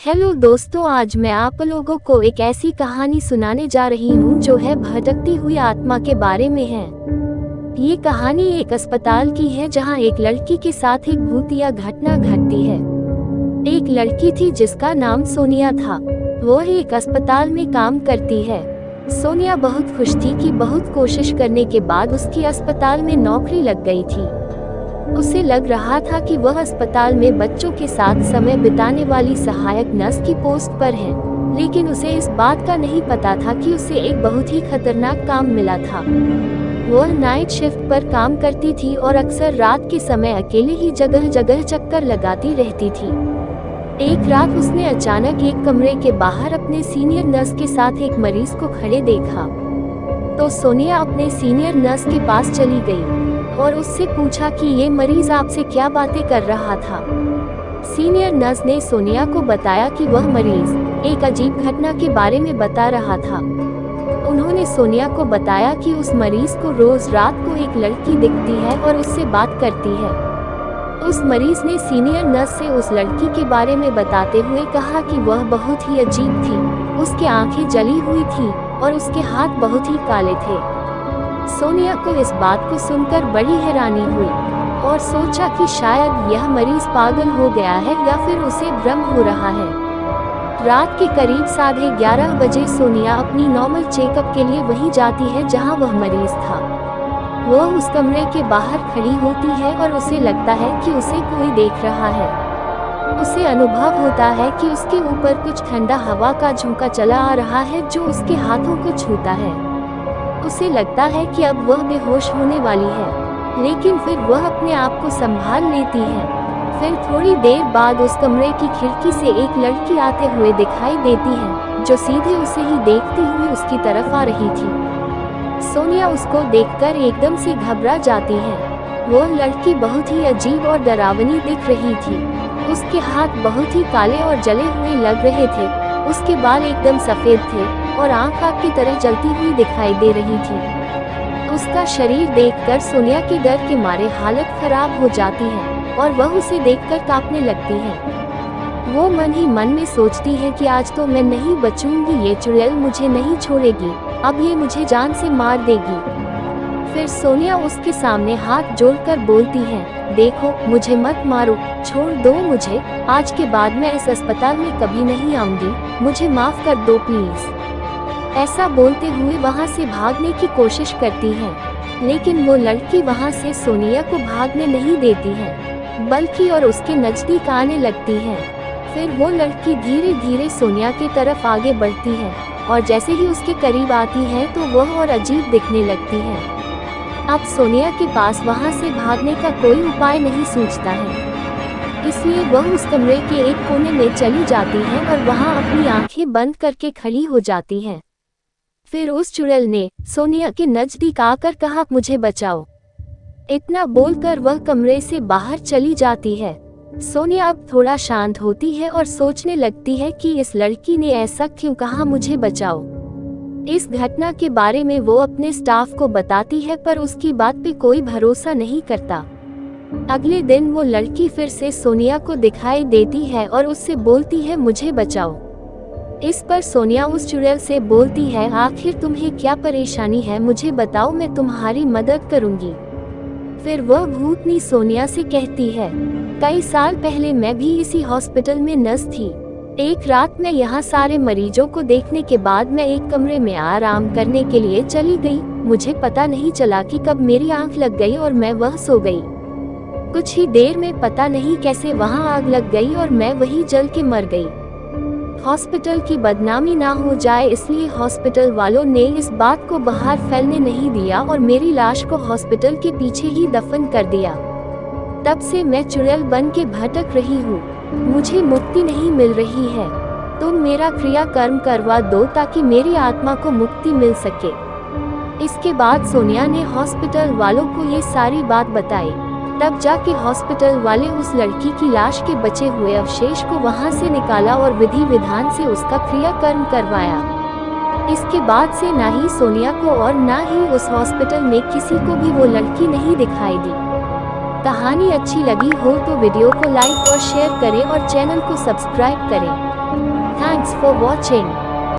Hello दोस्तों, आज मैं आप लोगों को एक ऐसी कहानी सुनाने जा रही हूँ जो है भटकती हुई आत्मा के बारे में है। ये कहानी एक अस्पताल की है जहाँ एक लड़की के साथ एक भूतिया घटना घटती है। एक लड़की थी जिसका नाम सोनिया था। वो एक अस्पताल में काम करती है। सोनिया बहुत खुश थी कि बहुत कोशिश करने के बाद उसकी अस्पताल में नौकरी लग गई थी। उसे लग रहा था कि वह अस्पताल में बच्चों के साथ समय बिताने वाली सहायक नर्स की पोस्ट पर है, लेकिन उसे इस बात का नहीं पता था कि उसे एक बहुत ही खतरनाक काम मिला था। वह नाइट शिफ्ट पर काम करती थी और अक्सर रात के समय अकेले ही जगह जगह चक्कर लगाती रहती थी। एक रात उसने अचानक एक कमरे के बाहर अपने सीनियर नर्स के साथ एक मरीज को खड़े देखा। तो सोनिया अपने सीनियर नर्स के पास चली गई और उससे पूछा कि ये मरीज आपसे क्या बातें कर रहा था। सीनियर नर्स ने सोनिया को बताया कि वह मरीज एक अजीब घटना के बारे में बता रहा था। उन्होंने सोनिया को बताया कि उस मरीज को रोज रात को एक लड़की दिखती है और उससे बात करती है। उस मरीज ने सीनियर नर्स से उस लड़की के बारे में बताते हुए कहा कि वह बहुत ही अजीब थी। उसकी आंखें जली हुई थी और उसके हाथ बहुत ही काले थे। सोनिया को इस बात को सुनकर बड़ी हैरानी हुई और सोचा कि शायद यह मरीज पागल हो गया है या फिर उसे भ्रम हो रहा है। रात के करीब 11:30 बजे सोनिया अपनी नॉर्मल चेकअप के लिए वहीं जाती है जहां वह मरीज था। वह उस कमरे के बाहर खड़ी होती है और उसे लगता है कि उसे कोई देख रहा है। उसे अनुभव होता है कि उसके ऊपर कुछ ठंडा हवा का झोंका चला आ रहा है जो उसके हाथों को छूता है। उसे लगता है कि अब वह बेहोश होने वाली है, लेकिन फिर वह अपने आप को संभाल लेती है। फिर थोड़ी देर बाद उस कमरे की खिड़की से एक लड़की आते हुए दिखाई देती है जो सीधे उसे ही देखती हुई उसकी तरफ आ रही थी। सोनिया उसको देखकर एकदम से घबरा जाती है। वो लड़की बहुत ही अजीब और डरावनी दिख रही थी। उसके हाथ बहुत ही काले और जले हुए लग रहे थे। उसके बाल एकदम सफेद थे और आंख आग की तरह जलती हुई दिखाई दे रही थी। उसका शरीर देखकर सोनिया के डर के मारे हालत खराब हो जाती है और वह उसे देखकर कांपने लगती है। वो मन ही मन में सोचती है कि आज तो मैं नहीं बचूंगी, ये चुड़ैल मुझे नहीं छोड़ेगी, अब ये मुझे जान से मार देगी। फिर सोनिया उसके सामने हाथ जोड़कर बोलती है, देखो मुझे मत मारो, छोड़ दो मुझे, आज के बाद मैं इस अस्पताल में कभी नहीं आऊंगी, मुझे माफ कर दो प्लीज। ऐसा बोलते हुए वहां से भागने की कोशिश करती है, लेकिन वो लड़की वहां से सोनिया को भागने नहीं देती है, बल्कि और उसके नजदीक आने लगती है। फिर वो लड़की धीरे धीरे सोनिया की तरफ आगे बढ़ती है और जैसे ही उसके करीब आती है तो वह और अजीब दिखने लगती है। अब सोनिया के पास वहां से भागने का कोई उपाय नहीं सूझता है, इसलिए वह उस कमरे के एक कोने में चली जाती है और वहां अपनी आंखें बंद करके खड़ी हो जाती है। फिर उस चुड़ैल ने सोनिया के नजदीक आकर कहा, मुझे बचाओ। इतना बोलकर वह कमरे से बाहर चली जाती है। सोनिया अब थोड़ा शांत होती है और सोचने लगती है कि इस लड़की ने ऐसा क्यों कहा, मुझे बचाओ। इस घटना के बारे में वो अपने स्टाफ को बताती है, पर उसकी बात पे कोई भरोसा नहीं करता। अगले दिन वो लड़की फिर से सोनिया को दिखाई देती है और उससे बोलती है, मुझे बचाओ। इस पर सोनिया उस चुड़ैल से बोलती है, आखिर तुम्हें क्या परेशानी है, मुझे बताओ, मैं तुम्हारी मदद करूंगी। फिर वह भूतनी सोनिया से कहती है, कई साल पहले मैं भी इसी हॉस्पिटल में नर्स थी। एक रात मैं यहाँ सारे मरीजों को देखने के बाद मैं एक कमरे में आराम करने के लिए चली गई। मुझे पता नहीं चला कि कब मेरी आंख लग गई और मैं वह सो गई। कुछ ही देर में पता नहीं कैसे वहाँ आग लग गई और मैं वहीं जल के मर गई। हॉस्पिटल की बदनामी ना हो जाए इसलिए हॉस्पिटल वालों ने इस बात को बाहर फैलने नहीं दिया और मेरी लाश को हॉस्पिटल के पीछे ही दफन कर दिया। तब से मैं चुड़ैल बन के भटक रही हूँ, मुझे मुक्ति नहीं मिल रही है। तुम मेरा क्रियाकर्म करवा दो ताकि मेरी आत्मा को मुक्ति मिल सके। इसके बाद सोनिया ने हॉस्पिटल वालों को ये सारी बात बताई। तब जाके हॉस्पिटल वाले उस लड़की की लाश के बचे हुए अवशेष को वहां से निकाला और विधि विधान से उसका क्रियाकर्म करवाया। इसके बाद से ना ही सोनिया को और ना ही उस हॉस्पिटल में किसी को भी वो लड़की नहीं दिखाई दी। कहानी अच्छी लगी हो तो वीडियो को लाइक और शेयर करें और चैनल को सब्सक्राइब करें। Thanks for watching.